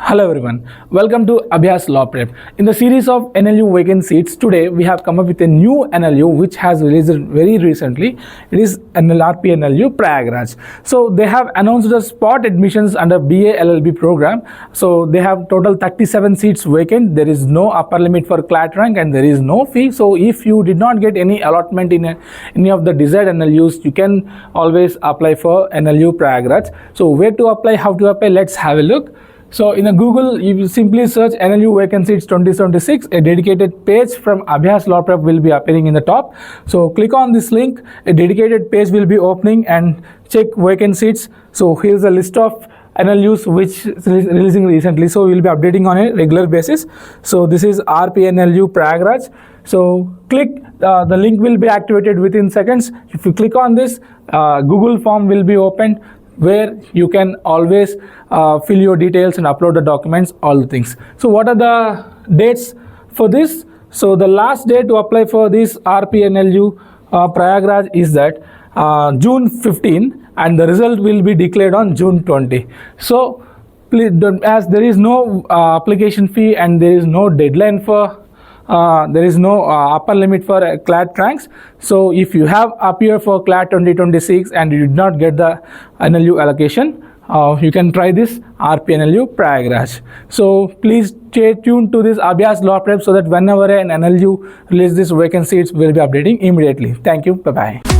Hello everyone, welcome to Abhyaas LawPrep. In the series of NLU Vacant Seats, today we have come up with a new NLU which has released very recently. It is RPNLU Prayagraj. So they have announced the spot admissions under BA LLB program. So they have total 37 seats vacant. There is no upper limit for CLAT rank and there is no fee. So if you did not get any allotment in any of the desired NLUs, you can always apply for NLU Prayagraj. So where to apply, how to apply, let's have a look. So in a Google, you will simply search NLU Vacant Seats 2076. A dedicated page from Abhyaas LawPrep will be appearing in the top. So click on this link. A dedicated page will be opening and check vacant seats. So here's a list of NLUs which is releasing recently. So we'll be updating on a regular basis. So this is RPNLU Prayagraj. So click, the link will be activated within seconds. If you click on this, Google form will be opened, where you can always fill your details and upload the documents, all the things. So what are the dates for this? So the last day to apply for this RPNLU Prayagraj is that June 15, and the result will be declared on June 20. So please, as there is no application fee and there is no deadline for there is no upper limit for CLAT ranks. So if you have appeared for CLAT 2026 and you did not get the NLU allocation, you can try this RPNLU Prayagraj. So please stay tuned to this Abhyaas LawPrep so that whenever an NLU releases this vacant seats, we'll be updating immediately. Thank you. Bye-bye.